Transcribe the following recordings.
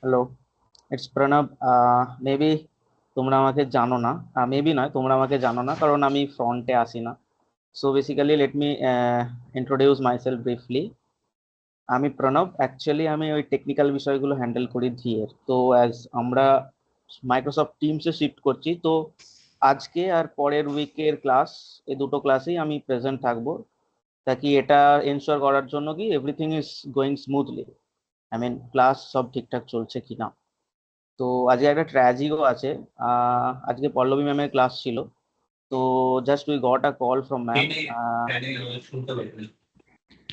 Hello, it's Pranab. Maybe তোমরা আমাকে জানো না। মেবি নয়, তোমরা আমাকে জানো না কারণ আমি ফ্রন্টে আসি না। So basically let me introduce myself briefly. আমি প্রণব, অ্যাকচুয়ালি আমি ওই টেকনিক্যাল বিষয়গুলো হ্যান্ডেল করি ধিয়ের। তো অ্যাজ আমরা মাইক্রোসফট টিমসে শিফট করছি, তো আজকে আর পরের উইকের ক্লাস, এই দুটো ক্লাসেই আমি প্রেজেন্ট থাকবো, তাকি এটা এনশোর করার জন্য কি everything is going smoothly. I mean class সব ঠিকঠাক চলছে কিনা। তো আজকে একটা ট্র্যাজিকও আছে। আজকে পল্লবী ম্যামের ক্লাস ছিল। তো just we got a call from ma'am.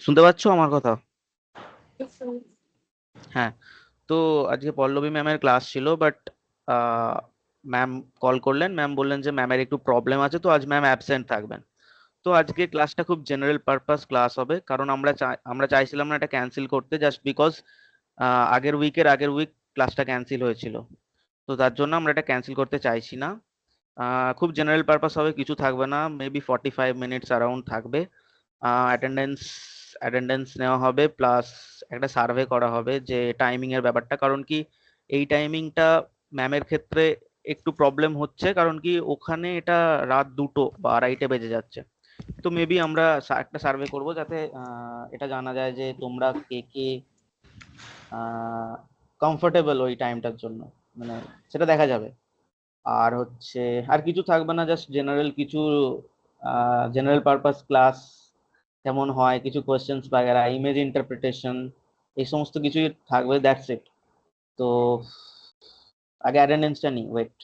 শুনতে পাচ্ছো আমার কথা? হ্যাঁ। তো আজকে পল্লবী ম্যামের ক্লাস ছিল, বাট ম্যাম কল করলেন, ম্যাম বললেন যে ম্যামের একটু প্রবলেম আছে, তো আজ ম্যাম অ্যাবসেন্ট থাকবেন। তো আজকে ক্লাসটা খুব জেনারেল পারপাস ক্লাস হবে, কারণ আমরা চাইছিলাম না এটা ক্যান্সেল করতে, জাস্ট বিকজ আগের উইক ক্লাসটা ক্যান্সেল হয়েছিল। তো তার জন্য আমরা এটা ক্যান্সেল করতে চাইছি না। খুব জেনারেল পারপাস হবে, কিছু থাকবে না, মেবি 45 মিনিটস অ্যারাউন্ড থাকবে। অ্যাটেন্ডেন্স অ্যাটেন্ডেন্স নেওয়া হবে, প্লাস একটা সার্ভে করা হবে যে টাইমিং এর ব্যাপারটা, কারণ কি এই টাইমিংটা ম্যামের ক্ষেত্রে একটু প্রবলেম হচ্ছে, কারণ কি ওখানে এটা রাত 2 বা 2:30 বেজে যাচ্ছে। তো মেবি আমরা একটা সার্ভে করব, যাতে এটা জানা যায় যে তোমরা কে কে কমফোর্টেবল ওই টাইমটার জন্য, মানে সেটা দেখা যাবে। আর হচ্ছে আর কিছু থাকবে না, জাস্ট জেনারেল কিছু জেনারেল পারপাস ক্লাস যেমন হয়, কিছু কোয়েশ্চেন্স বাগেরা, ইমেজ ইন্টারপ্রিটেশন, এই সমস্ত কিছুই থাকবে, দ্যাটস ইট। তো আগে অ্যাটেন্ডেন্সটা নিই, ওয়েট।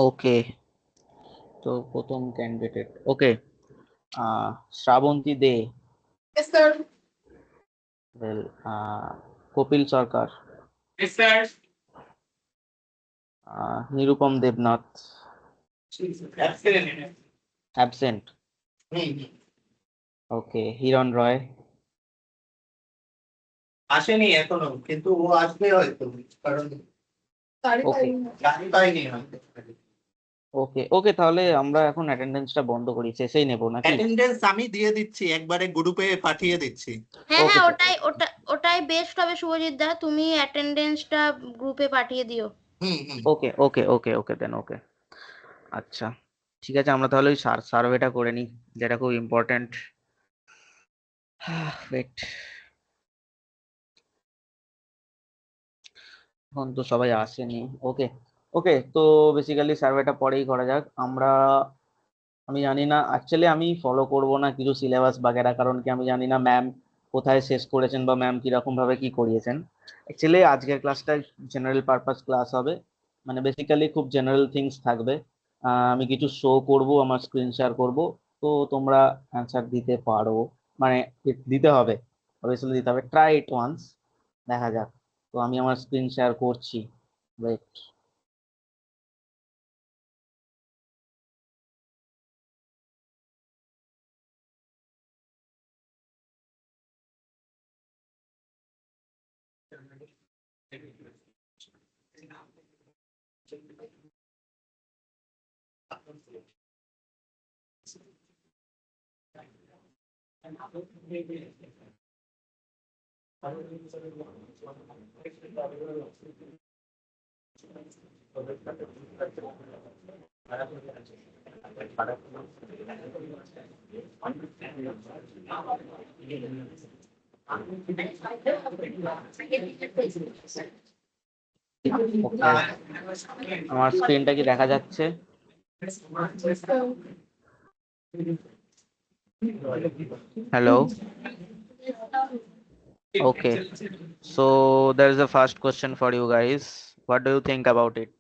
ওকে, তো প্রথম candidate, okay, Shrabanti Dey. Yes, sir. Well, Kapil Sarkar, Yes, sir. Nirupam Debnath, Absolutely. Absent. Okay, Hiran Roy. আসেনি এখনো, কিন্তু ও আসবে হয়তো, কারণ ওকে, গাড়ি পাইনি হয়তো। ওকে, ওকে, তাহলে আমরা এখন অ্যাটেন্ডেন্সটা বন্ধ করি, শেষেই নেবো নাকি? অ্যাটেন্ডেন্স আমি দিয়ে দিচ্ছি, একবারে গ্রুপে পাঠিয়ে দিচ্ছি। হ্যাঁ ওকে হ্যাঁ, স্যার। ওটাই বেস্ট হবে শুভজিৎ দা, তুমি অ্যাটেন্ডেন্সটা গ্রুপে পাঠিয়ে দিও। হুম। ওকে, ওকে, ওকে, ওকে, দেন ওকে। আচ্ছা, ঠিক আছে, আমরা তাহলে ওই সার্ভেটা করে নিই, যেটা খুব ইম্পর্ট্যান্ট। ওয়েট, এখন তো সবাই আসেনি। ওকে, ওকে, তো বেসিক্যালি সার্ভেটা পরেই করা যাক। আমি জানি না, অ্যাকচুয়ালি আমি ফলো করব না কিছু সিলেবাস বাগেরা, কারণ কি আমি জানি না ম্যাম কোথায় শেষ করেছেন বা ম্যাম কিরকম ভাবে কি করিয়েছেন। অ্যাকচুয়ালি আজকের ক্লাসটা জেনারেল পারপাস ক্লাস হবে, মানে বেসিক্যালি খুব জেনারেল থিংস থাকবে। আমি কিছু শো করব, আমার স্ক্রিন শেয়ার করব, তো তোমরা অ্যান্সার দিতে পারো, মানে দিতে হবে, অবভিয়াসলি দিতে হবে, ট্রাই ইট ওয়ান্স, দেখা যাক। তো আমি আমার স্ক্রিন শেয়ার করছি, ওয়েট। আমার স্ক্রিনটা কি দেখা যাচ্ছে? Hello. Okay. So there is a first question for you guys. What do you think about it?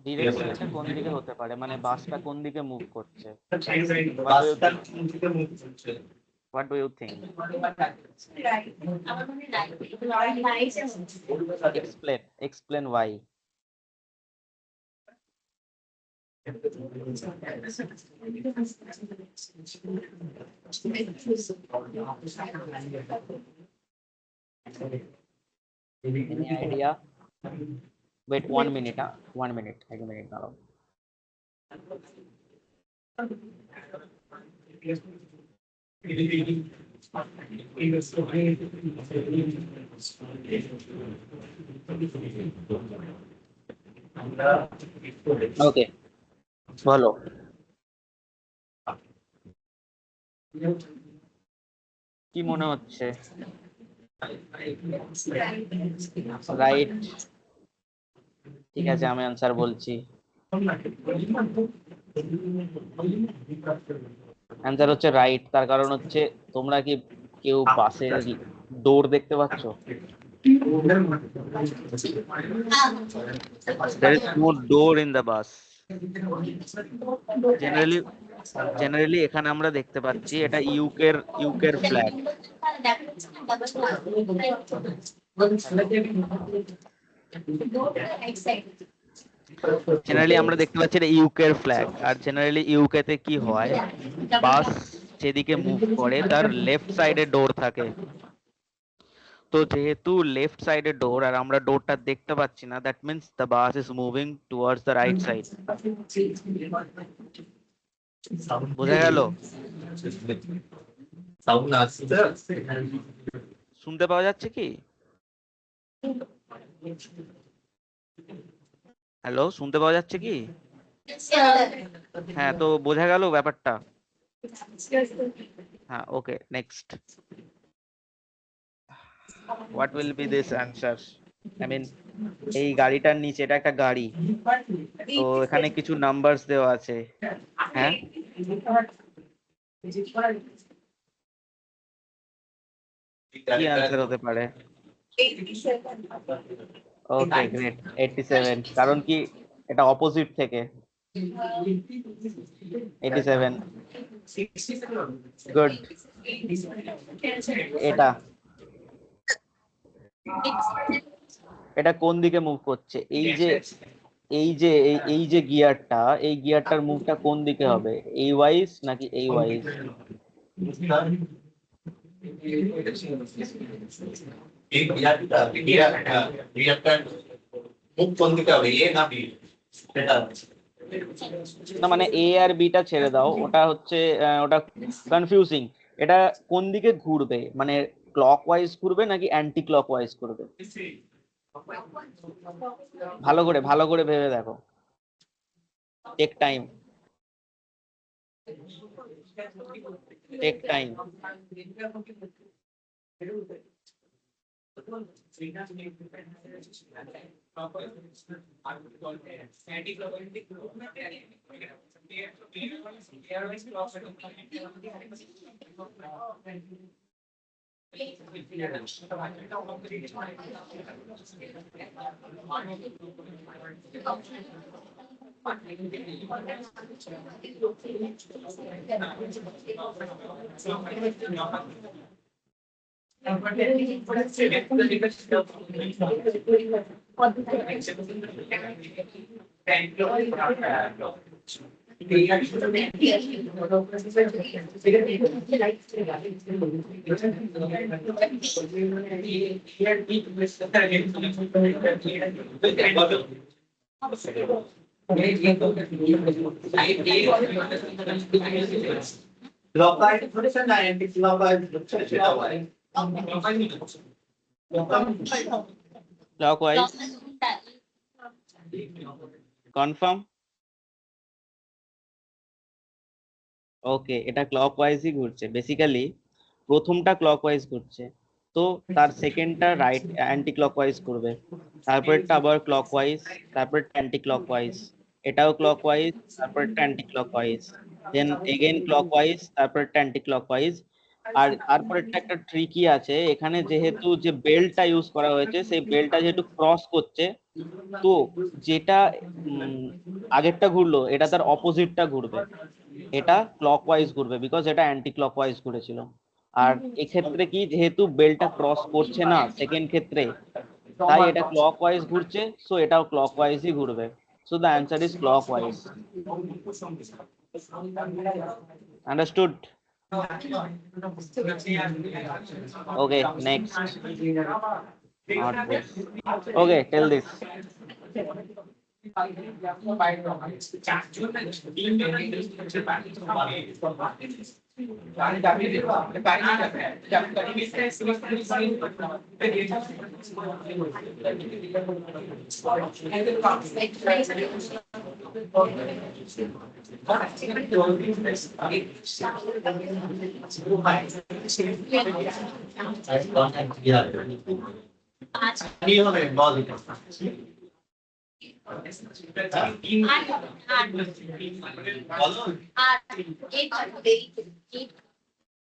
ডিরেকশনটা কোন দিকে হতে পারে, মানে বাসটা কোন দিকে মুভ করছে? বাসটা কোন দিকে মুভ করছে? What do you think? Explain why. Any idea? Wait 1 minute, 1 minute, 1 minute now. Okay, বলো। কি মনে হচ্ছে? রাইট, ঠিক আছে, আমি আনসার বলছি। অ্যান্সার হচ্ছে রাইট। তার কারণ হচ্ছে, তোমরা কি কেউ বাসের ডোর দেখতে পাচ্ছ? There is no door in the bus. Generally এখানে আমরা দেখতে পাচ্ছি এটা ইউকের ফ্ল্যাগ। জেনারেলি আমরা দেখতে পাচ্ছি এটা ইউকের ফ্ল্যাগ। আর জেনারেলি ইউকেতে কি হয়, বাস যেদিকে মুভ করে তার লেফট সাইডে ডোর থাকে। তো যেহেতু লেফট সাইডে ডোর আর আমরা ডোরটা দেখতে পাচ্ছি না, that means the bus is moving towards the right side. বোঝা গেল? শুনতে পাওয়া যাচ্ছে কি? হ্যালো, শুনতে পাওয়া যাচ্ছে কি? হ্যাঁ, তো বোঝা গেল ব্যাপারটা? হ্যাঁ, ওকে, next. What will be this answer? I mean, এই গাড়িটার নিচে, এটা একটা গাড়ি, তো এখানে কিছু নাম্বারস দেওয়া আছে। হ্যাঁ, কি আনসার হতে পারে? ওকে, গ্রেট, 87। কারণ কি, এটা অপোজিট থেকে। 87, গুড। এটা কোন দিকে মুভ করছে? এই যে গিয়ারটা, এই গিয়ারটার মুভটা কোন দিকে হবে? এই ওয়াইজ নাকি এই ওয়াইজ? না, মানে এ আর বিটা ছেড়ে দাও, ওটা হচ্ছে ওটা কনফিউজিং। এটা কোন দিকে ঘুরবে, মানে ক্লকওয়াইজ ঘুরবে নাকি অ্যান্টি ক্লকওয়াইজ ঘুরবে? ভালো করে ভেবে দেখো। Take time. Clockwise ধরেছেন না anti clockwise হচ্ছে সেটা হয়। Clockwise confirm? ওকে, এটা ক্লকওয়াইজই ঘুরছে বেসিক্যালি। প্রথমটা ক্লকওয়াইজ ঘুরছে, তো তার সেকেন্ডটা রাইট অ্যান্টি ক্লকওয়াইজ করবে, তারপরেরটা আবার ক্লকওয়াইজ, তারপরেরটা অ্যান্টি ক্লকওয়াইজ, এটাও ক্লকওয়াইজ, তারপরেরটা anticlockwise, then again clockwise, তারপরেরটা অ্যান্টি ক্লকওয়াইজ। আর তারপরেরটা একটা ট্রিকি আছে এখানে, যেহেতু যে বেল্টটা ইউজ করা হয়েছে সেই বেল্টটা যেহেতু ক্রস করছে, তো যেটা আগেরটা ঘুরলো এটা তার অপোজিটটা ঘুরবে, এটা ক্লকওয়াইজ ঘুরবে বিকজ এটা অ্যান্টি ক্লকওয়াইজ ঘুরেছিল। আর এক্ষেত্রে কি, যেহেতু বেলটা ক্রস করছে না সেকেন্ড ক্ষেত্রে, তাই এটা ক্লকওয়াইজ ঘুরছে, সো এটাও ক্লকওয়াইজই ঘুরবে। So the answer is clockwise. Understood? Okay, next. Not this. Okay, tell this.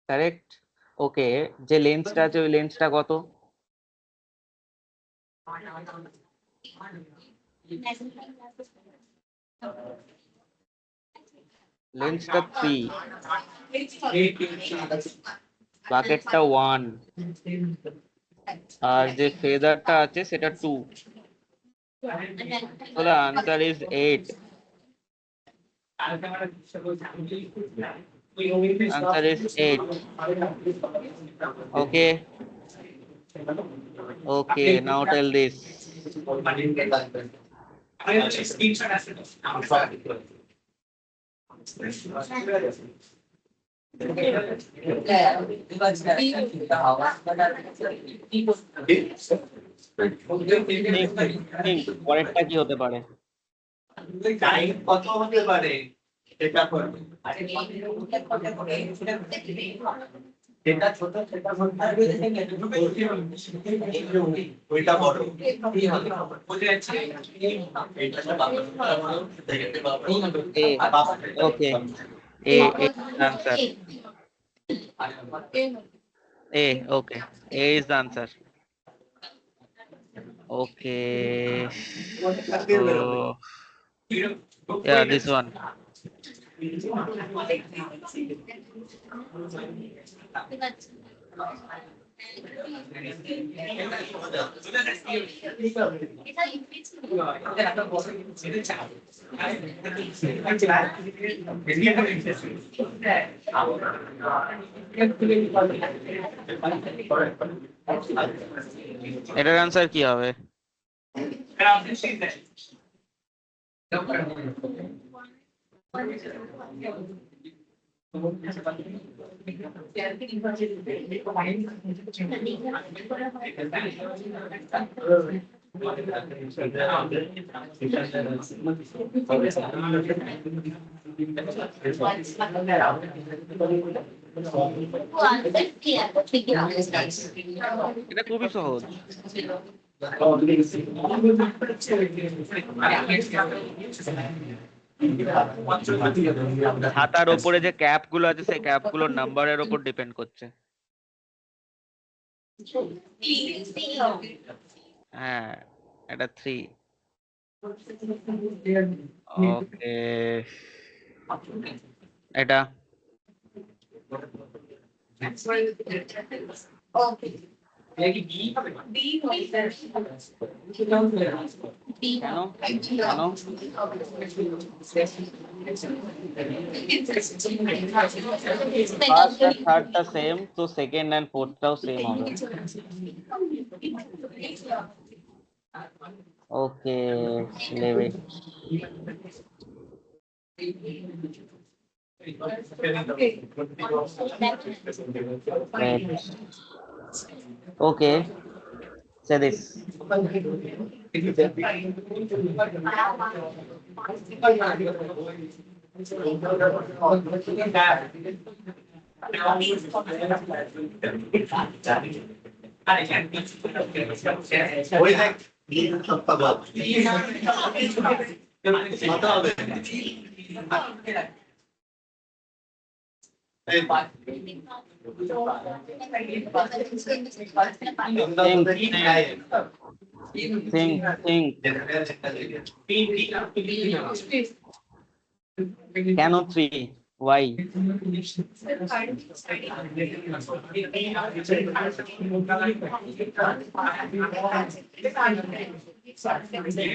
Correct. Okay, যে লেন্সটা আছে ওই লেন্সটা কত? লেন্সটা 3, বাকেটটা 1, আর যে ফেদারটা আছে সেটা 2। So the answer is 8. Answer is 8. Okay. Okay, now tell this. Think, পরেরটা কি হতে পারে? টাইম কত হতে পারে এটা করবে। এটা ছোট সেটা বড় ওইটা বড় Okay. A answer. A, okay. A is the answer. Okay. So, yeah, this one. এটার আনসার কি হবে? এটা খুবই সহজ। হাতার উপরে যে ক্যাপ গুলো আছে সেই ক্যাপ গুলোর নাম্বারের উপর ডিপেন্ড করছে। হ্যাঁ, এটা 3। ওকে, এটা ফার্স্ট আর থার্ডটা সেম, তো সেকেন্ড এন্ড ফোর্থটাও সেম হবে। ওকে, leave it. Wait. Okay, say this. ওই দেখ সপ্তাহ বাদ মাথা হবে Think. কেন 3? Why?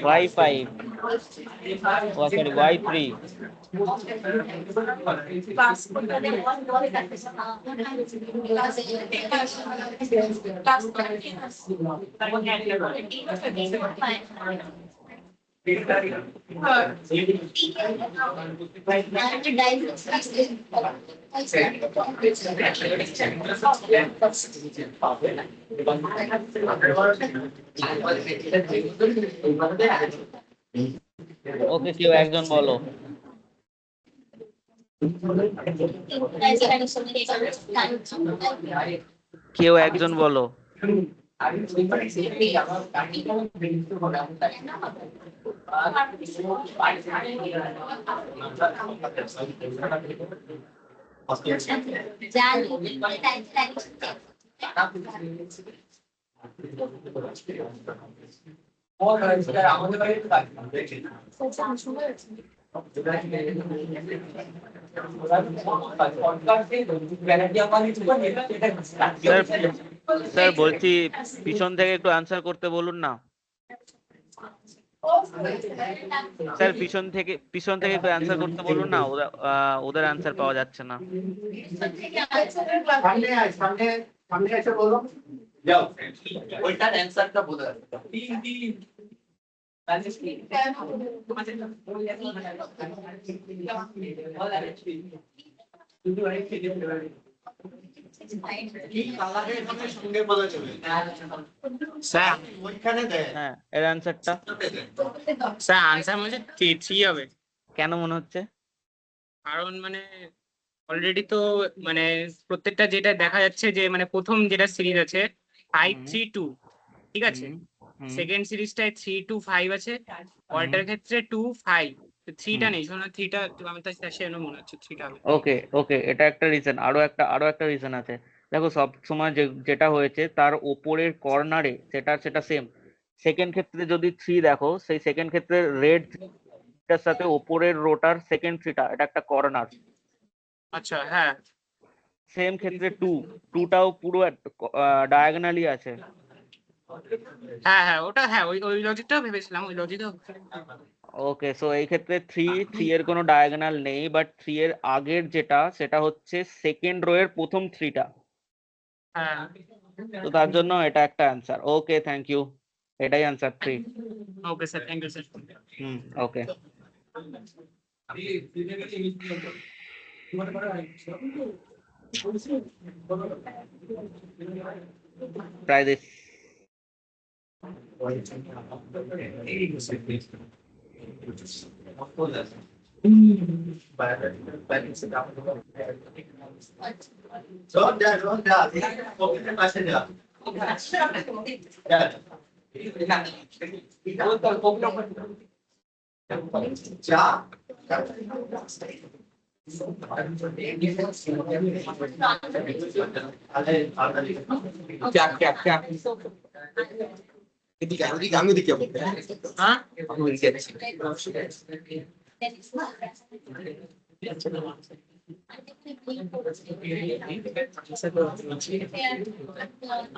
Why 5? Oh, sorry, why 3? ওকে, কেউ একজন বলো। কেউ একজন বলো। স্যার বলছি পিছন থেকে একটু আনসার করতে বলুন না স্যার, পিছন থেকে একটু অ্যান্সার করতে বলুন না, ওদের অ্যান্সার পাওয়া যাচ্ছে না। সামনে এসে বলো, যাও ওইটার অ্যানসারটা বলে স্যার ওইখানে দেয়। হ্যাঁ, এর অ্যান্সারটা স্যার আনসার মনে হচ্ছে 3 হবে। কেন মনে হচ্ছে? কারণ মানে অলরেডি তো মানে প্রত্যেকটা যেটা দেখা যাচ্ছে যে মানে প্রথম যেটা সিরিজ আছে 5-3-2, ঠিক আছে, সেকেন্ড সিরিজটায় 3-2-5 আছে, পরেরটার ক্ষেত্রে 2-5, 3টা নেই, শোনো 3টা আমি তো সেজন্য মনে হচ্ছে 3টা হবে। ওকে, এটা একটা রিজন। আরো একটা রিজন আছে। দেখো, সব সময় যেটা হয়েছে তার ওপরের কর্নারে সেটা সেম। সেকেন্ড ক্ষেত্রে যদি 3 দেখো, সেই সেকেন্ড ক্ষেত্রে রেড এর সাথে ওপরের রোটার সেকেন্ড 3টা, এটা একটা কর্নার। আচ্ছা, হ্যাঁ সেম ক্ষেত্রে 2টাও পুরো ডায়াগোনালি আছে। হ্যাঁ হ্যাঁ ওটা হ্যাঁ ওই লজিকটাও ভেবেছিলাম, ওই লজিকও। ওকে, সো এই ক্ষেত্রে 3 এর কোনো ডায়াগোনাল নেই, বাট 3 এর আগের যেটা সেটা হচ্ছে সেকেন্ড রো এর প্রথম 3টা। হ্যাঁ তো তার জন্য এটা একটা অ্যান্সার। Okay, thank you. এটাই answer 3। Okay sir, thank you sir. Okay. Try this.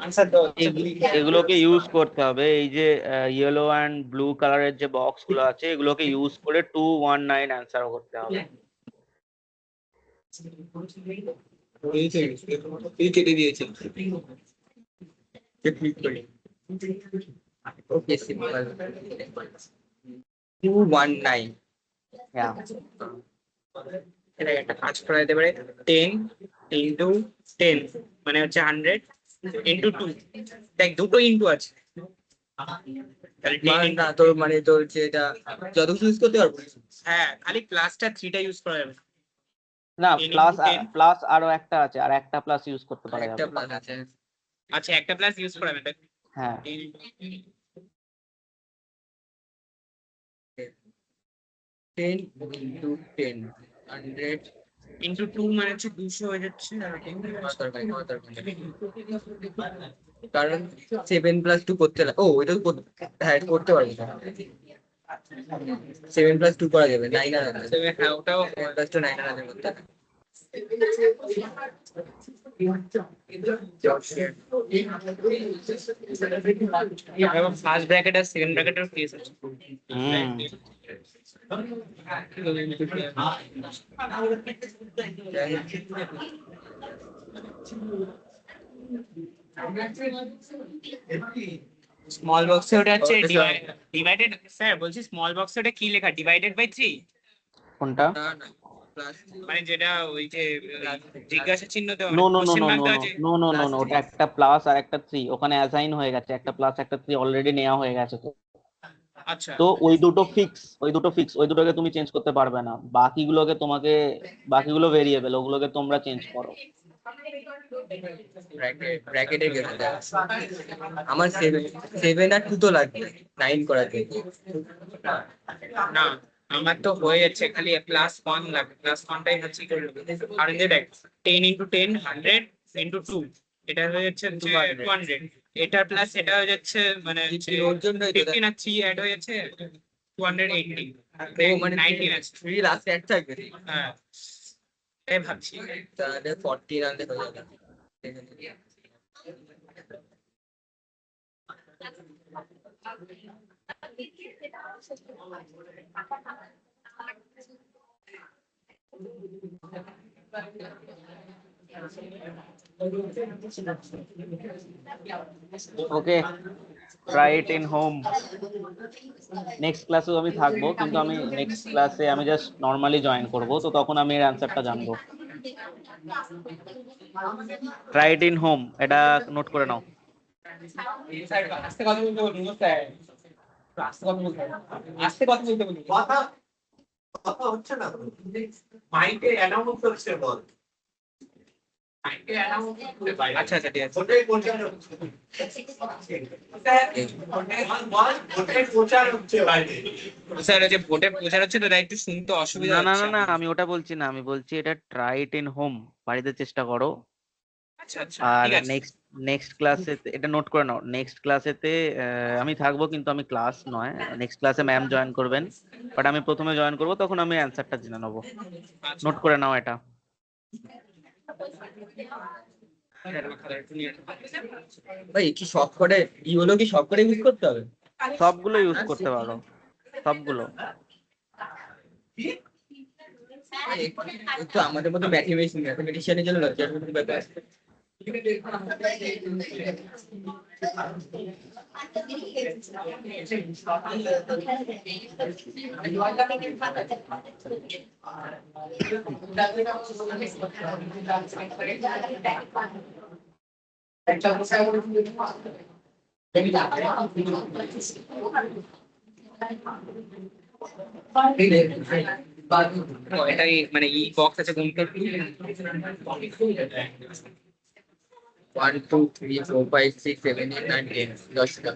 Answer দাও। এগুলোকে ইউজ করতে হবে, এই যে ইয়েলো অ্যান্ড ব্লু কালারের যে বক্স গুলো আছে এগুলোকে ইউজ করে 219 অ্যান্সার করতে হবে। এই কেটে দিয়েছে। Okay, simple. 219. হ্যাঁ, এটা একটা কাজ করা যেতে পারে, 10 ইন্টু 10 মানে হচ্ছে 100 ইন্টু 2। দেখ দুটো ইন্টু আছে, তাহলে 10 মানে into- না তোর মানে তোর যেটা যত কিছু ইউজ করতে পারবো। হ্যাঁ খালি প্লাসটা 3টা ইউজ করা যাবে। না 10 into প্লাস 10 প্লাস আরো একটা আছে, আর একটা প্লাস ইউজ করতে পারা একটা যাবে। প্লাস আছে। আচ্ছা একটা প্লাস ইউজ করা যাবে। হ্যাঁ 10 into 10 100 ইন্টু 2 মানে হচ্ছে 200 হয়ে যাচ্ছে। কারণ 7 plus 2 করতে ও এটা তো হ্যাঁ এটা করতে পারবো 7 plus 2 করা যাবে 9 আর হ্যাঁ ওটাও 7 plus 2 9 আর করতে হবে। ফার্স্ট ব্র্যাকেট আর সেকেন্ড ব্র্যাকেটের কেস আছে। হুম স্মল বক্সে ওটা হচ্ছে ডিভাইডেড। স্যার বলছি স্মল বক্সে ওটা কি লেখা, ডিভাইডেড বাই 3? কোনটা? না না প্লাস মানে যেটা ওই যে জিজ্ঞাসা চিহ্ন দেওয়া no no no question no mark no দেওয়া আছে। নো নো নো নো, ওটা একটা প্লাস আর একটা 3 ওখানে অ্যাসাইন হয়ে গেছে, একটা প্লাস একটা 3 অলরেডি নেওয়া হয়ে গেছে। তো আচ্ছা তো ওই দুটোকে তুমি চেঞ্জ করতে পারবে না, বাকিগুলোকে তোমাকে, বাকিগুলো ভেরিয়েবল ওগুলোকে তোমরা চেঞ্জ করো। ব্র্যাকেটে গেছে আমার 7 আর 2 তো লাগবে 9 করার জন্য। না আমার তো হয়ে যাচ্ছে, খালি প্লাস 1 লাগে, প্লাস 1টাই হচ্ছে কি করবে। আর এই যে দেখ 10 into 10 100 into 2 এটা হয়ে যাচ্ছে 200, এটা প্লাস এটা হয়ে যাচ্ছে মানে ওর জন্যই তো 15 আর 3 অ্যাড হয়ে যাচ্ছে 280। ও মানে 19 আছে। 3 লাস্টে অ্যাড থাকবে হ্যাঁ তাই ভাবছি। তাহলে 14 আনলে হয়ে যাবে। Okay, try it in home. Next ক্লাসেও আমি থাকবো, কিন্তু আমি নেক্সট ক্লাসে আমি জাস্ট নর্মালি জয়েন করব, তো তখন আমি এর অ্যান্সারটা জানবো। ট্রাই ইট ইন হোম, এটা নোট করে নাও। স্যার আস্তে কথা বলতে বলুন স্যার, আস্তে কথা বলতে আস্তে কথা বলতে বলুন। কথা কথা হচ্ছে না, মাইকে অ্যানাউন্স করছে বল। মাইকে অ্যানাউন্স করতে পারে। আচ্ছা আচ্ছা ঠিক আছে। ওটাই প্রচার হচ্ছে। ওটাই প্রচার হচ্ছে বাইরে। স্যার এই যে ভোটে প্রচার হচ্ছে তো তাই একটু শুনতে অসুবিধা না না হচ্ছে। না না, আমি ওটা বলছি না, আমি বলছি এটা ট্রাই ইট ইন হোম, বাড়িতে চেষ্টা করো। আচ্ছা আচ্ছা আর ঠিক আছে। নেক্সট ক্লাসে এটা নোট করে নাও, নেক্সট ক্লাসেতে আমি থাকবো, কিন্তু আমি ক্লাস নয়, নেক্সট ক্লাসে ম্যাম জয়েন করবেন, বাট আমি প্রথমে জয়েন করব, তখন আমি অ্যান্সারটা জেনে নেবো। আচ্ছা। নোট করে নাও এটা। ভাই কি সব করে হলো কি সব করে ইউজ করতে হবে? সবগুলো ইউজ করতে পারো, সবগুলো। একটু আমাদের মতো ম্যাথমেটিশিয়ানের জন্য লজ্জার মতো ব্যাপার। এটাই মানে ই বক্স আছে কোনটা? 1 2 3 4 5 6 7 8 9 10 10টা।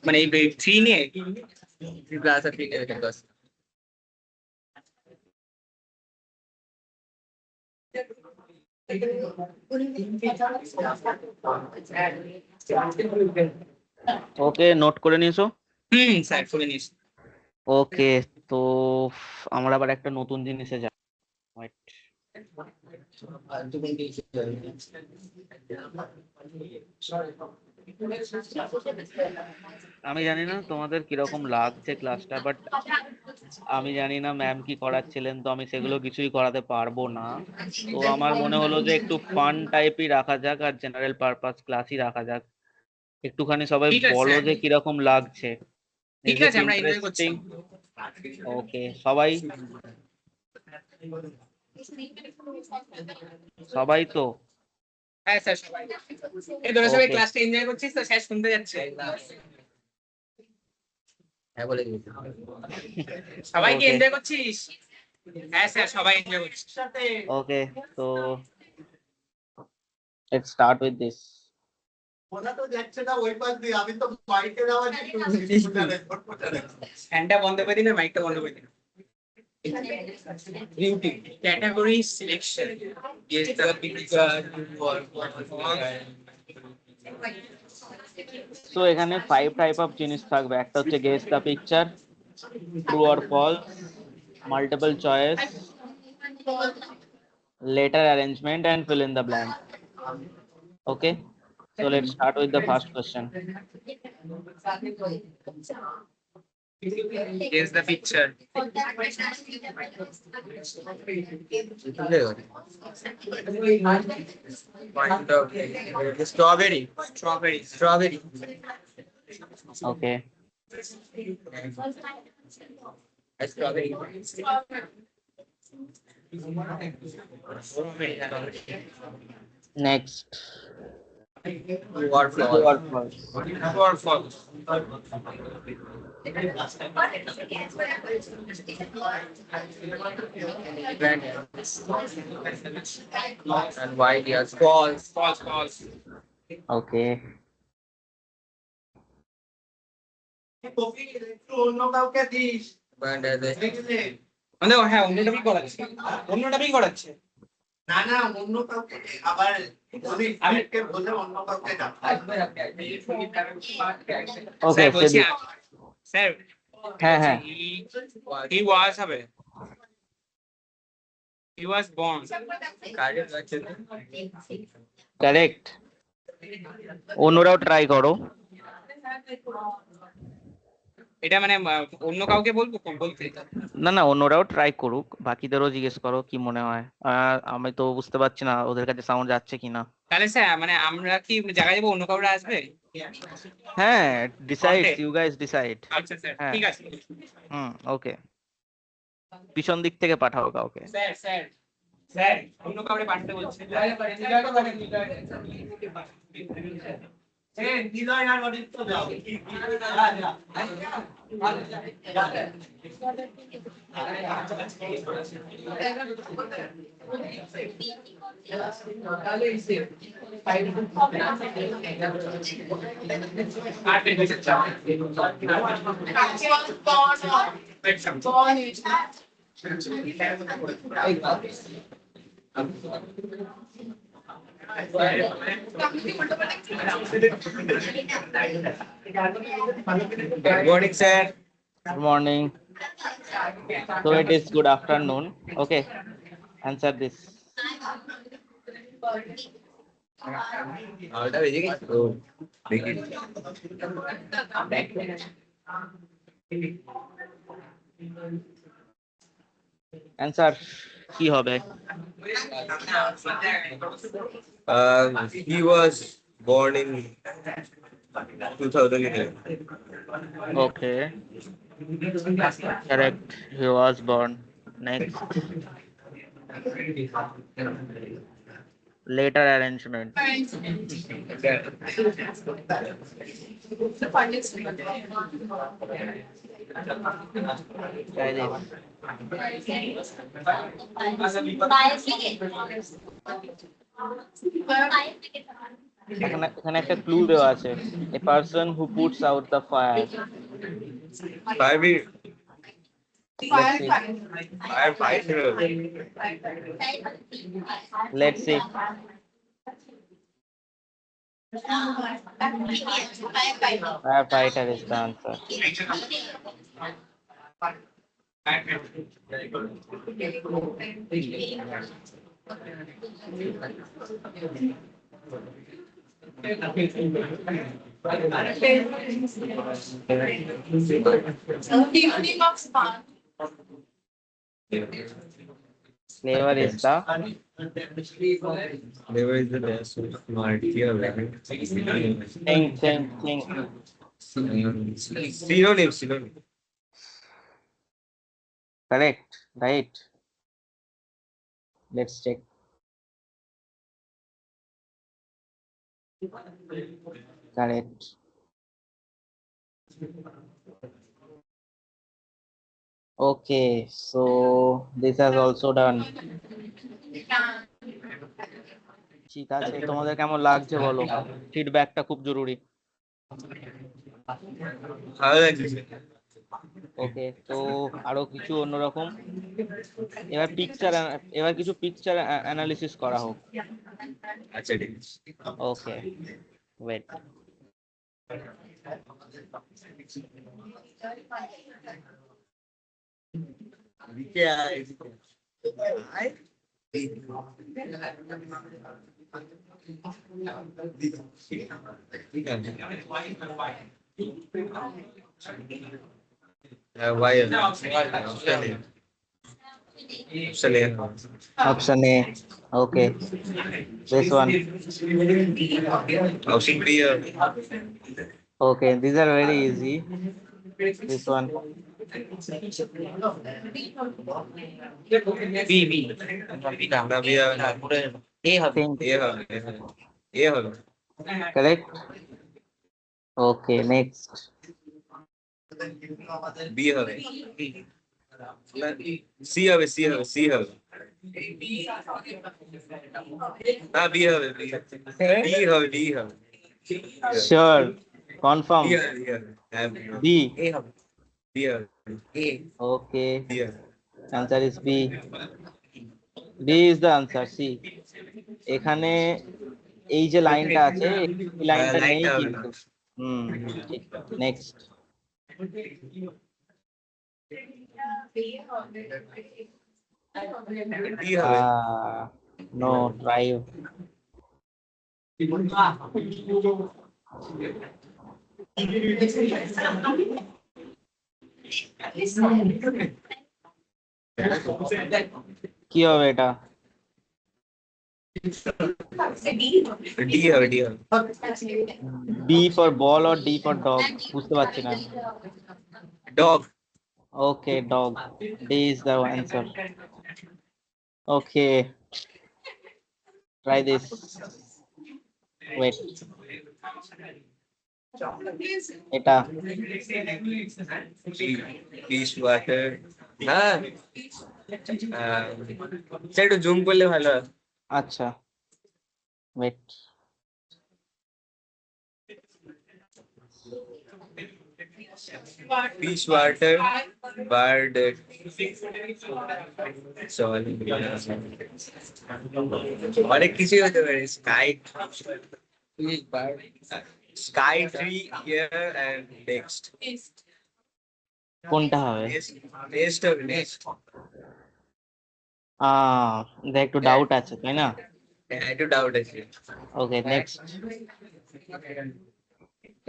মানে এই 3 নিয়ে ক্লাস আর 10 ওকে, নোট করে নিয়েছো? স্যার করে নিস। ওকে, তো আমরা আবার একটা নতুন জিনিসে যাব। Wait. আমি জানি না তোমাদের কিরকম লাগছে ক্লাসটা, বাট আমি জানি না ম্যাম কি করাচ্ছিলেন, তো আমি সেগুলো কিছুই করাতে পারবো না। তো আমার মনে হলো যে একটু ফান টাইপই রাখা যাক আর জেনারেল পারপাস ক্লাসই রাখা যাক। একটুখানি সবাই ঠিক আছে বলো স্যার, যে কিরকম লাগছে। ঠিক ইজ ইট আছে, আমরা এনজয় করছি। ইন্টারেস্টিং? ওকে, সবাই সবাই তো হ্যাঁ স্যার, সবাই এই ধরো সবাই ওকে। ক্লাসটা এনজয় করছিস তো, স্যার শুনতে যাচ্ছে। হ্যাঁ বলে দিয়েছি। সবাই কি Okay. এনজয় করছিস? হ্যাঁ স্যার, সবাই এনজয় করছি। ওকে, তো let's start with this. ওরা তো যাচ্ছে না ওই পাশ দিয়ে, আমি তো মাইকে দেওয়া ফ্যানটা বন্ধ করে দিন, মাইকটা বন্ধ করে দিন। Duty category selection. Yes, the picture you are. So এখানে 5 টাইপ অফ জিনিস থাকবে। একটা হচ্ছে guess the picture, true or false, multiple choice, letter arrangement and fill in the blank. Okay, so let's start with the first question. Here's the picture. Strawberry. Strawberry. Okay, Strawberry. next, You are true flawed. or false. True or false? And white, yes. False. False. Okay, copy একটু অন্য কাউকে this But দেখলে মানে হ্যাঁ, অন্যটা করাচ্ছে। না না অন্য কাউকে দে। আবার যদি আরেককে বলে অন্য কাউকে দাও। okay, স্যার বলছি, Siddhi. স্যার হ্যাঁ হ্যাঁ, he was হবে, he was born. কারেক্ট। অন্যরাও ট্রাই করো। এটা মানে অন্য কাউকে বলবো বলতে? না না, অন্যরাও ট্রাই করুক, বাকিদেরও জিজ্ঞেস করো কি মনে হয়। আমি তো বুঝতে পারছি না ওদের কাছে সাউন্ড যাচ্ছে কিনা। তাহলে স্যার মানে আমরা কি জায়গায় যাবো, অন্য কাউরা আসবে? হ্যাঁ, decide, Okay. You guys decide. আচ্ছা স্যার, হ্যাঁ। ঠিক আছে। ওকে, পিছন দিক থেকে পাঠাও কাউকে। স্যার অন্য কাউরে পাঠাতে বলছে। হৃদয় আর অনিত্য দাও। Good morning, sir. Good morning. So it is good afternoon. Okay, answer this. Answer কি হবে? He was born in 2011. Okay, correct. He was born. Next, later arrangement. Try this. এখানে একটা ক্লু দেওয়া আছে, a person who puts out the fire. 5 minutes. Let's see. Firefighter is the answer. Flavor is the Flavor is the best. Smart. Yeah, think. Synonym. Correct, right? Let's check. Correct. Okay, so this has also done. ঠিক আছে, তোমাদের কেমন লাগছে বলো? ফিডব্যাকটা খুব জরুরি। ভালো লাগছে। ওকে, তো আরো কিছু অন্যরকম। এবার কিছু পিকচার অ্যানালিসিস করা হোক। আচ্ছা ঠিক আছে। ওকে, wait. Option A. Okay. This one. Option B. Okay, these are very easy. This one. B. A হলো। Correct. Okay, next. B হবে। C হবে। না B হবে। B হবে। Sure. Confirm. B. B হবে। Okay. B হবে। Answer is B. B is the answer. See, এখানে এই যে লাইনটা আছে, এই লাইনটা নেই লাইনটা হবে না। কিন্তু। ঠিক। নেক্সট। D হবে। No, drive. কি হবে এটা? D হবে। B for ball or D for dog? বুঝতে পারছি না। Dog. Okay, dog. D is the answer. Okay. Try this. Wait. এটা Fish water. হ্যাঁ। সেটা একটু জুম করলে ভালো হয়। আচ্ছা, ওয়েট। Fish water. Bird. অনেক কিছুই হতে পারে। Sky tree here and next. কোনটা হবে? Next হবে। একটু ডাউট আছে, তাই না? একটু ডাউট আছে। ওকে, next.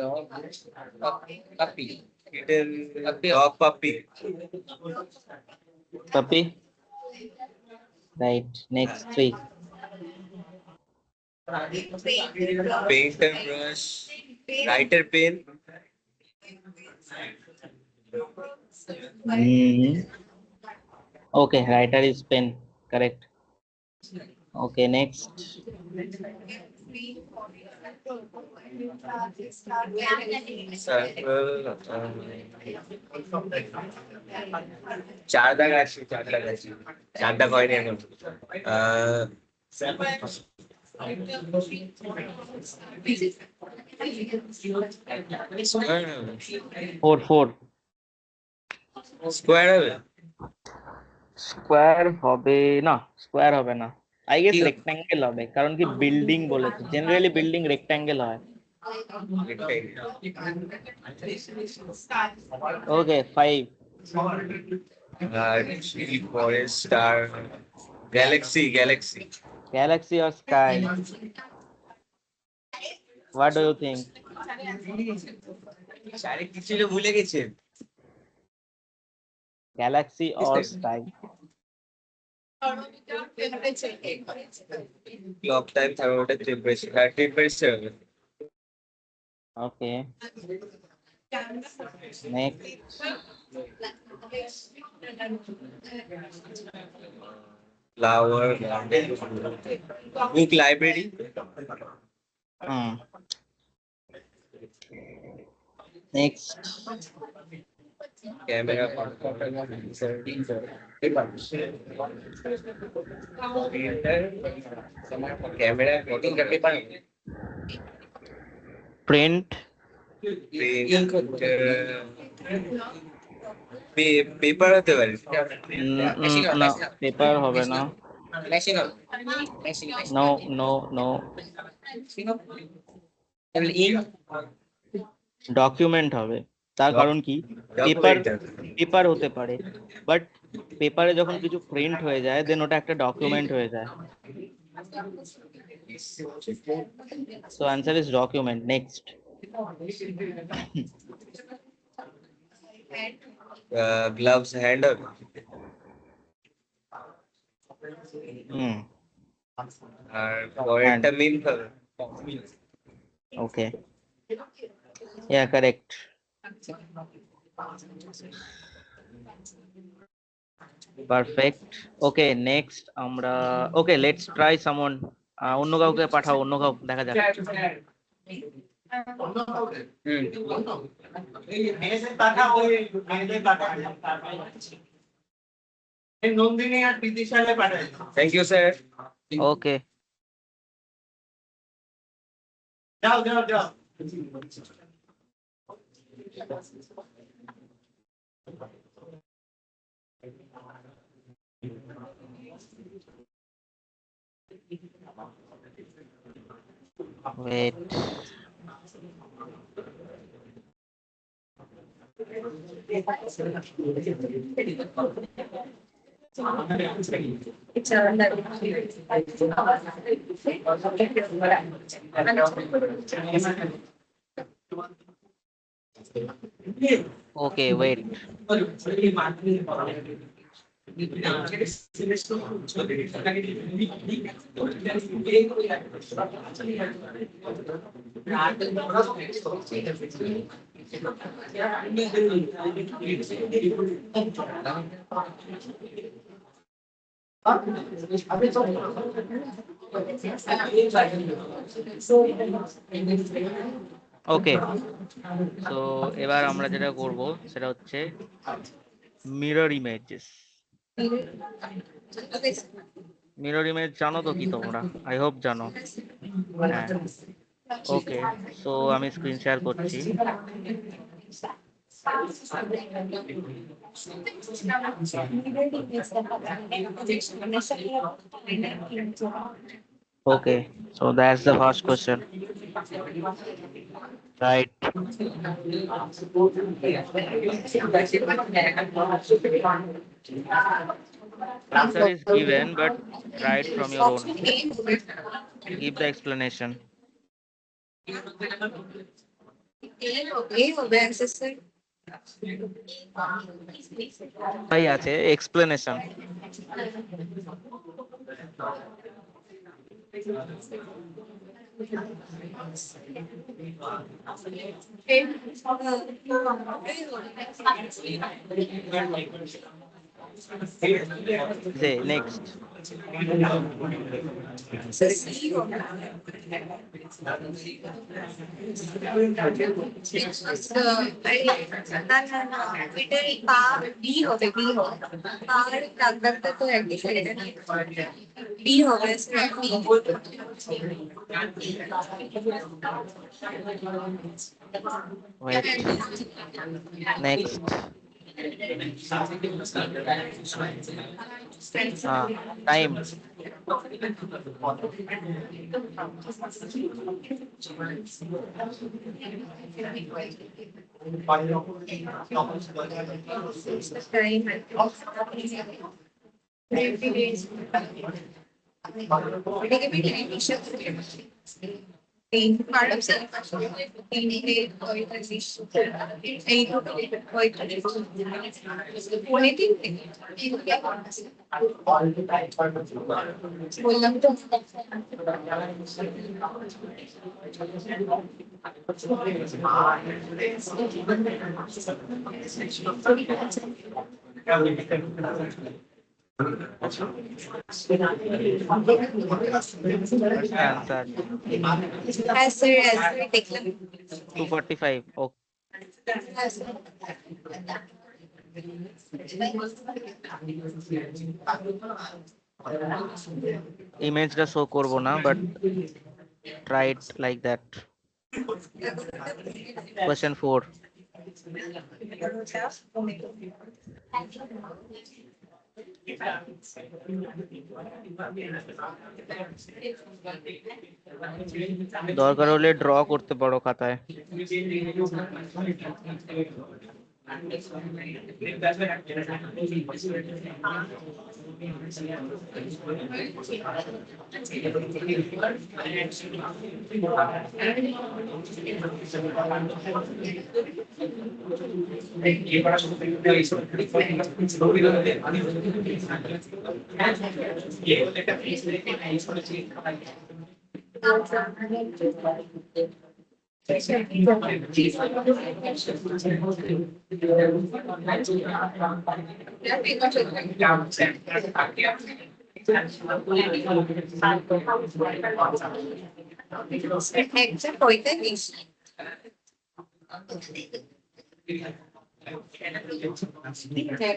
Dog puppy. Puppy. Right. Next 3. Painter brush. Writer pen. Okay, writer is pen. Correct. Okay, next. চারটা গাছ। চারটা কয়নি এখন। Four. স্কোয়ার হবে। স্কোয়ার হবে না, স্কোয়ার হবে না, আই গেস কি হবে? রেক্ট্যাঙ্গেল হবে, কারণ কি বিল্ডিং বলেছে, জেনারেলি বিল্ডিং রেক্ট্যাঙ্গেল হয়। Okay 5। Star, galaxy, galaxy. Galaxy or sky, what do you think? আরে কি ছিল ভুলে গেছে। Galaxy or sky? Clock time thermometer temperature, temperature হবে। Okay, next. Flower garden, book library. Next. Camera, camera, photo paper, print. Paper হতে পারে। না, paper হবে না। No no no. ডকুমেন্ট হবে, তার কারণ কি পেপার, পেপার হতে পারে, বাট পেপারে যখন কিছু প্রিন্ট হয়ে যায় দেন ওটা একটা ডকুমেন্ট হয়ে যায়। So answer is document. Next. Gloves, hand হবে। আর পরেরটা মিম হবে। ওকে, yeah, correct. Perfect. Okay, next আমরা, okay, let's try someone. অন্য কাউকে পাঠাও, অন্য কাউ দেখা যাক। নন্দিনী আর বিদিশালে পাঠাই। Thank you sir. ওকে, যাও যাও যাও। wait. Okay, wait. ওকে, সো এবার আমরা যেটা করব সেটা হচ্ছে মিরর ইমেজেস। মিরর ইমেজ জানো তো কি তোমরা? আই হোপ জানো। হ্যাঁ, ওকে, সো আমি স্ক্রিন শেয়ার করছি। Okay, so that's the first question. Right. Answer is given, but try it from your own. Give the explanation. ভাই আছে explanation. Say next. Wait. Next. Time বললাম তো আনসার হ্যাঁ sir দেখলাম 245 ওকে ইমেজটা শো করব না but try it like that. Question 4. দরকার হলে ড্র করতে পারো খাতায়।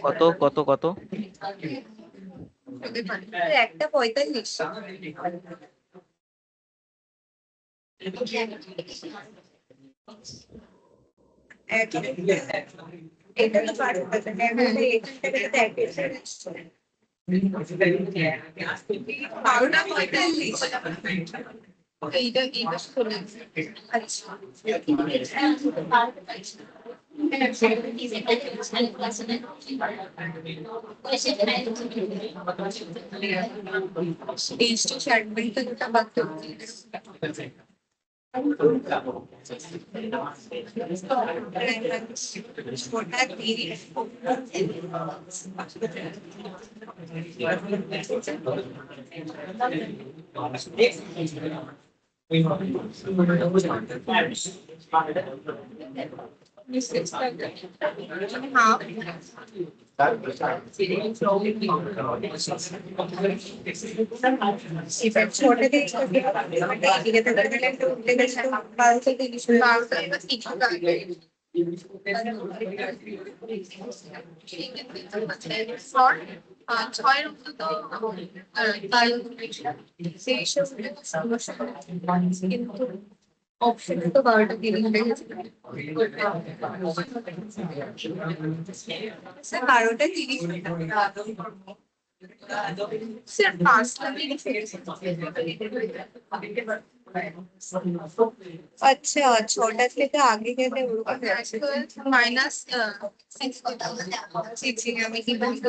কত কত কত একটা 45 এটা তো ছয়ের অন্তত কিন্তু অপশন তো 12টা দিয়ে হয়ে গেছে স্যার 12টা 30 স্যার 5টা 30 আচ্ছা 6টা থেকে আগে গেলে মাইনাস 6 আমি কি বলবো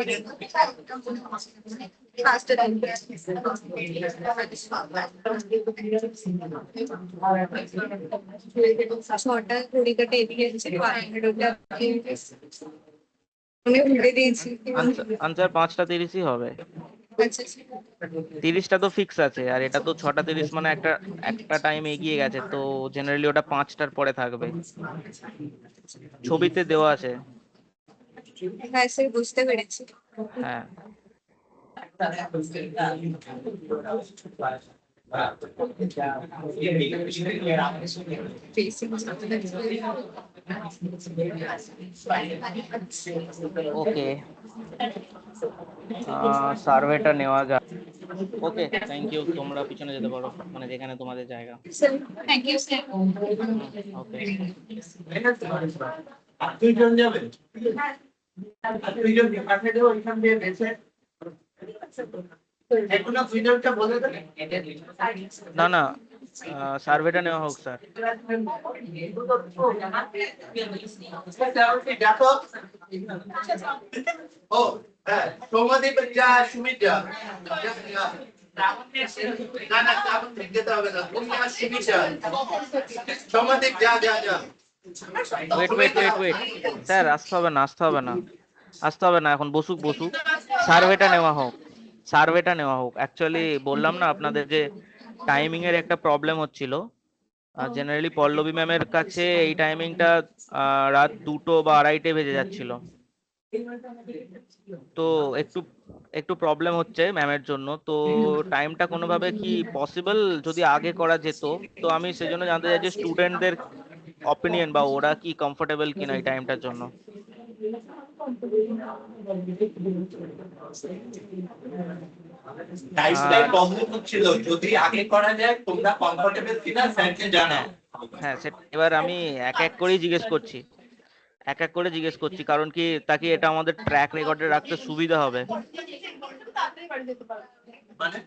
6টা ঘড়ি কাটে এদিকে আমি উল্টে দিয়েছি আনসার 5টা 30ই হবে। 30টা তো ফিক্স আছে আর এটা তো 6টা 30 মানে একটা টাইম এগিয়ে গেছে তো জেনারেলি ওটা 5টার পরে থাকবে, ছবিতে দেওয়া আছে। হ্যাঁ স্যার বুঝতে পেরেছি। হ্যাঁ ওকে সার্ভেটা নেওয়া যাক। ওকে থ্যাংক ইউ, তোমরা পিছনে যেতে পারো মানে যেখানে তোমাদের জায়গা। Thank you sir. ওকে দুইজন যাবে। দুইজন ডিপার্টমেন্টে ওইখান দিয়ে বেছে এখনো দুইজনটা বলে দেন। না না, সার্ভেটা নেওয়া হোক স্যার। দেখো ও হ্যাঁ, সৌম্যদীপ যা, সুমিত যা। না না, শ্রাবন্তী যেতে হবে না, তুমি আর সুমিত যা। সৌম্যদীপ যা যা যা। ওয়েট স্যার, আসতে হবে না, আসতে হবে না, এখন বসুক। সার্ভেটা নেওয়া হোক। অ্যাকচুয়ালি বললাম না আপনাদের যে টাইমিং এর একটা প্রবলেম হচ্ছিল। জেনারেলি পল্লবী ম্যামের কাছে এই টাইমিংটা রাত 2টো বা 2:30 বেজে যাচ্ছিল। তো একটু প্রবলেম হচ্ছে ম্যামের জন্য। তো টাইমটা কোনোভাবে কি পসিবল যদি আগে করা যেত? তো আমি সেজন্য জানতে চাই যে স্টুডেন্টদের অপিনিয়ন বা ওরা কি কমফোর্টেবল কিনা এই টাইমটার জন্য। টাইমটাই প্রবলেম হচ্ছিল, যদি আগে করা যায় তোমরা কমফোর্টেবল কিনা স্যারকে জানাও। হ্যাঁ, এবার আমি এক এক করেই জিজ্ঞেস করছি, কারণ কি তাকে এটা আমাদের ট্র্যাক রেকর্ডে রাখতে সুবিধা হবে। মানে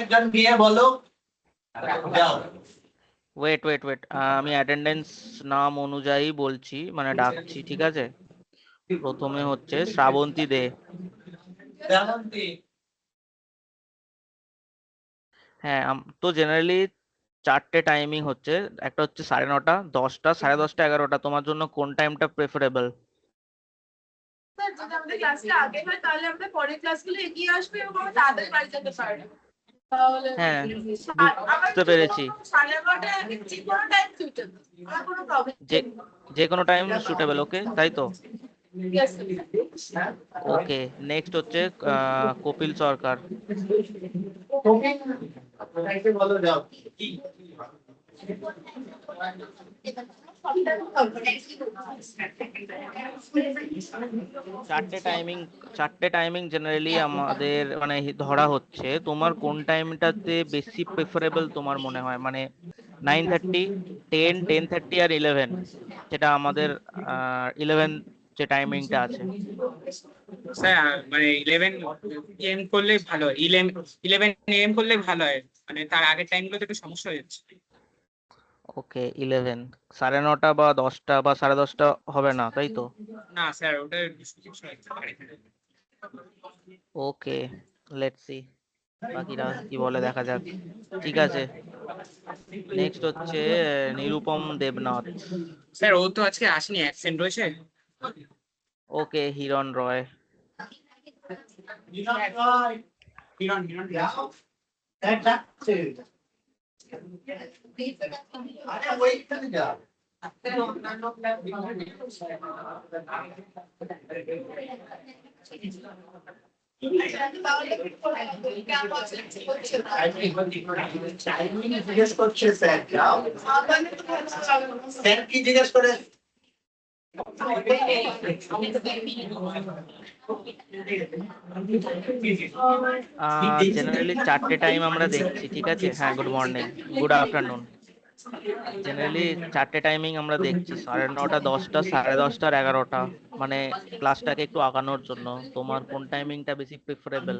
একজন গিয়ে বলো যাও। ওয়েট আমি অ্যাটেন্ডেন্স নাম অনুযায়ী বলছি, মানে ডাকছি, ঠিক আছে? প্রথমে হচ্ছে শ্রাবন্তী দে। হ্যাঁ, তো জেনারেলি 4টে টাইমিং হচ্ছে। একটা হচ্ছে 9:30, 10টা, 10:30, 11টা। তোমার জন্য কোন টাইমটা প্রেফারেবল? স্যার যদি আমাদের ক্লাসটা আগে হয় তাহলে আমরা পরের ক্লাসগুলো এগিয়ে আসবে এবং আমরা তাড়াতাড়ি বাড়ি যেতে পারবো। তাহলে হ্যাঁ, আমার বুঝতে পেরেছি। 11:30 যে কোনো টাইম সুইটেবল, আমার কোনো প্রবলেম যে কোনো টাইম সুটেবল, ওকে, তাই তো? Yes sir. ওকে, নেক্সট হচ্ছে কপিল সরকার। বলো যাও। 4টে টাইমিং জেনারেলি আমাদের মানে ধরা হচ্ছে। তোমার কোন টাইমটাতে বেশি প্রেফারেবল তোমার মনে হয়? মানে 9:30, 10, 10:30 আর 11, যেটা আমাদের 11 যে টাইমিংটা আছে। স্যার মানে 11 AM করলে ভালো হয়, 11 AM করলে ভালো হয়, মানে তার আগের টাইমগুলোতে একটু সমস্যা হয়ে যাচ্ছে। ওকে, 11, 9:30 বা 10টা বা 10:30 হবে না, তাই তো? না স্যার, ওটা সমস্যা হচ্ছে পারে। ওকে, লেটস সি বাকিরা কি বলে, দেখা যাক। ঠিক আছে, নেক্সট হচ্ছে নিরুপম দেবনাথ। স্যার ও তো আজকে আসেনি, অ্যাবসেন্ট রয়েছে। ওকে, হিরণ রয়। যাও। ডাকছে। আরে ওইখানে যাও। জিজ্ঞেস করছে স্যার, যাও। স্যার কি জিজ্ঞেস করে? জেনারেলি 4টে টাইম আমরা দেখছি, ঠিক আছে? হ্যাঁ, good morning, good afternoon. Generally 4টে টাইমিং আমরা দেখছি, 9:30, 10টা, 10:30 আর 11টা, মানে ক্লাসটাকে একটু আগানোর জন্য। তোমার কোন টাইমিংটা বেশি প্রেফারেবল?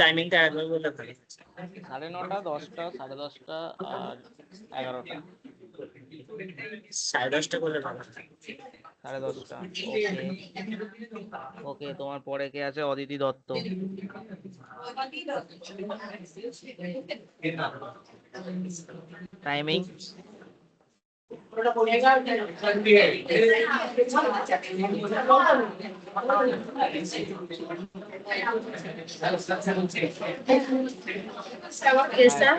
টাইমিংটা একবার বললে ভালো। 9:30, 10টা, 10:30 আর 11টা। 10:30 করলে ভালো। 10:30, ওকে। তোমার পরে কে আছে? Aditi Dutta. Timing? Yes, sir.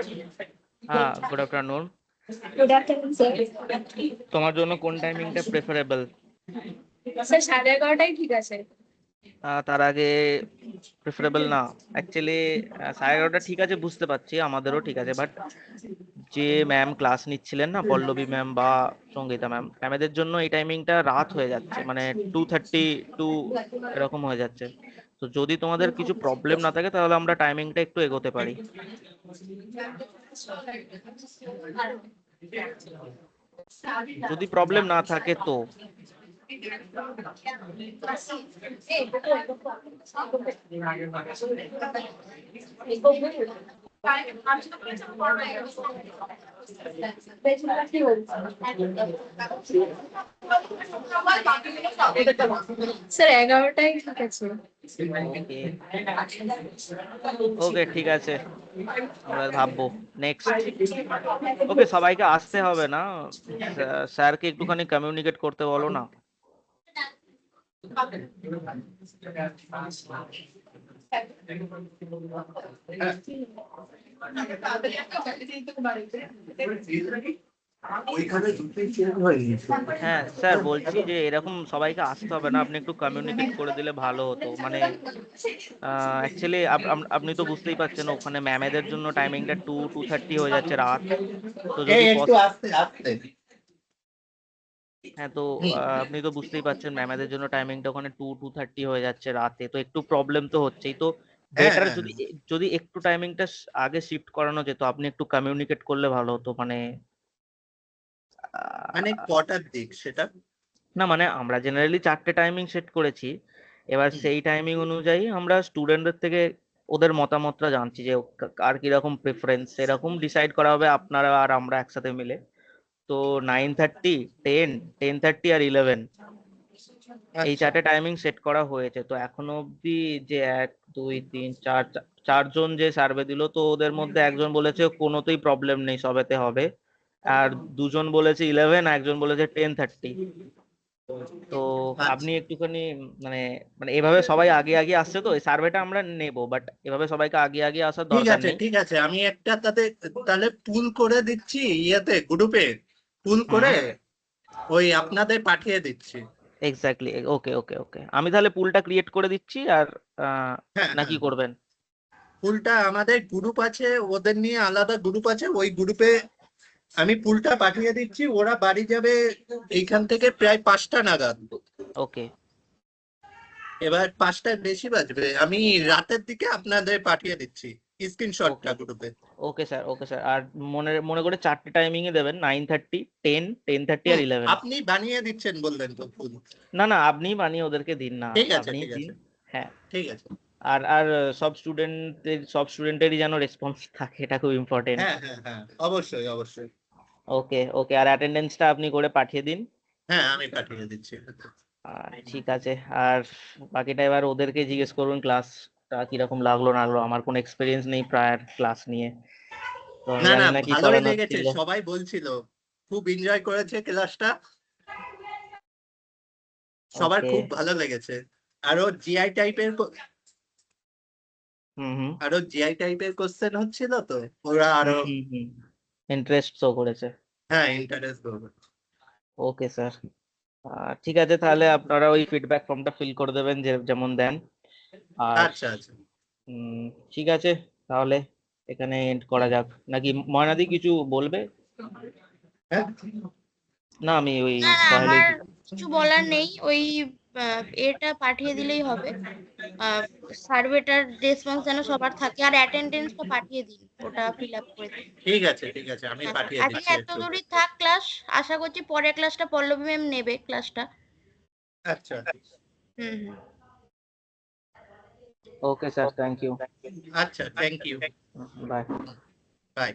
হ্যাঁ, good afternoon. Good afternoon, sir. তোমার জন্য কোন টাইমিংটা প্রেফারেবল? স্যার 11:30টাই ঠিক আছে। তার আগে প্রেফারেবল না? অ্যাকচুয়ালি 11:30 ঠিক আছে, বুঝতে পারছি, আমাদেরও ঠিক আছে, বাট যে ম্যাম ক্লাস নিচ্ছিলেন না, পল্লবী ম্যাম বা সঙ্গীতা ম্যাম, ম্যামেদের জন্য এই টাইমিংটা রাত হয়ে যাচ্ছে, মানে 2:30 এরকম হয়ে যাচ্ছে। তো যদি তোমাদের কিছু প্রবলেম না থাকে তাহলে আমরা টাইমিংটা একটু এগোতে পারি। যদি প্রবলেম না থাকে তো স্যার 11টায় ঠিক আছে। ওকে, ওকে ঠিক আছে, আমরা ভাববো নেক্সট। ওকে, সবাইকে আসতে হবে না, স্যারকে একটুখানি কমিউনিকেট করতে বলো না। হ্যাঁ স্যার, বলছি যে এরকম সবাইকে আসতে হবে না, আপনি একটু কমিউনিকেট করে দিলে ভালো হতো। মানে অ্যাকচুয়ালি আপনি তো বুঝতেই পারছেন, ওখানে ম্যামেদের জন্য টাইমিংটা 2:30 হয়ে যাচ্ছে রাত। তো যদি একটু আস্তে আস্তে। হ্যাঁ, তো আপনি তো বুঝতেই পারছেন ম্যামেদের জন্য টাইমিংটা ওখানে 2:30 হয়ে যাচ্ছে রাতে, তো একটু প্রবলেম তো হচ্ছেই। তো হ্যাঁ বেটার হ্যাঁ যদি যদি একটু টাইমিংটা আগে শিফট করানো যেত, আপনি একটু কমিউনিকেট করলে ভালো হতো। মানে মানে আহ, কটার দিক সেটা? না মানে আমরা জেনারেলি 4টে টাইমিং সেট করেছি, এবার হুম। সেই টাইমিং অনুযায়ী আমরা স্টুডেন্টদের থেকে ওদের মতামতটা জানছি যে কার কিরকম প্রেফারেন্স, সেরকম ডিসাইড করা হবে আপনারা আর আমরা একসাথে মিলে। তো 9:30, 10, 10:30 আর 11, এই আচ্ছা 4টে টাইমিং সেট করা হয়েছে। তো এখনো অব্দি যে 1, 2, 3, 4 চারজন যে সার্ভে দিল, তো ওদের মধ্যে একজন বলেছে কোনোতেই প্রবলেম নেই, সবেতে হবে। আর দুজন বলেছে 11, একজন বলেছে 10:30। তো আপনি আচ্ছা। একটুখানি মানে মানে এভাবে সবাই আগে আগে আসছে, তো এই সার্ভেটা আমরা নেব, বাট এভাবে সবাইকে আগে আগে আসার ঠিক দরকার আছে নেই। ঠিক আছে, আমি একটা তাহলে পুল করে দিচ্ছি, ইয়েতে গ্রুপে পুল হুম, করে ওই আপনাদের পাঠিয়ে দিচ্ছি। এক্স্যাক্টলি, ওকে ওকে ওকে, আমি তাহলে পুলটা ক্রিয়েট করে দিচ্ছি। আর হ্যাঁ নাকি হ্যাঁ, করবেন? পুলটা আমাদের গ্রুপ আছে, ওদের নিয়ে আলাদা গ্রুপ আছে, ওই গ্রুপে আমি পুলটা পাঠিয়ে দিচ্ছি। ওরা বাড়ি যাবে এইখান থেকে প্রায় 5টা নাগাদ। ওকে এবার 5টার বেশি বাজবে, আমি রাতের দিকে আপনাদের পাঠিয়ে দিচ্ছি স্ক্রিনশটটা ওকে গ্রুপে। Okay sir, okay sir. আর মনে মনে করে 4টে টাইমিং এ দেবেন, 9:30, 10, 10:30 আর 11। আপনি বানিয়ে দিচ্ছেন বললেন তো ফুল? না না, আপনি বানিয়ে ওদেরকে দিন না, ঠিক আছে আপনি ঠিক দিন। আছে হ্যাঁ, ঠিক আছে। আর আর সব স্টুডেন্টেরই যেন রেসপন্স থাকে, এটা খুব ইম্পর্টেন্ট। হ্যাঁ হ্যাঁ হ্যাঁ, অবশ্যই অবশ্যই। ওকে ওকে, আর অ্যাটেন্ডেন্সটা আপনি করে পাঠিয়ে দিন। হ্যাঁ আমি পাঠিয়ে দিচ্ছি। ঠিক আছে। আর বাকিটা এবার ওদেরকে জিজ্ঞেস করুন ক্লাসটা কিরকম লাগলো না লাগলো, আমার কোনো এক্সপিরিয়েন্স নেই প্রায়র ক্লাস নিয়ে, তো আমি না জানি না, না কি ভালোই করানো লেগেছে, হচ্ছিল। সবাই বলছিল খুব এনজয় করেছে ক্লাসটা, সবার ওকে, খুব ভালো লেগেছে। আরো জিআই টাইপের হুম হুম কোশ্চেন হচ্ছিল, তো ওরা আরো হুম হুম ইন্টারেস্ট শো করেছে। হ্যাঁ ইন্টারেস্ট করবে। ওকে স্যার, ঠিক আছে, তাহলে আপনারা ওই ফিডব্যাক ফর্মটা ফিল করে দেবেন যে যেমন দেন। আর আচ্ছা আচ্ছা। উম, ঠিক আছে, তাহলে এখানে এন্ড করা যাক নাকি? ময়নাদি কিছু বলবে? হ্যাঁ না, আমি ওই না না, সহেলি। আমার কিছু বলার নেই। ওই এটা পাঠিয়ে দিলেই হবে। সার্ভেটার রেসপন্স যেন সবার থাকে, আর অ্যাটেন্ডেন্সটা পাঠিয়ে দিন, ওটা ফিল আপ করে দিন। ঠিক আছে, আমি হ্যাঁ, পাঠিয়ে আজকে দিচ্ছি এত একটু। দূরই থাক ক্লাস। আশা করছি পরের ক্লাসটা পল্লবী ম্যাম নেবে ক্লাসটা। আচ্ছা হুম হুম। Okay sir, thank you. আচ্ছা, থ্যাংক ইউ। বাই। বাই।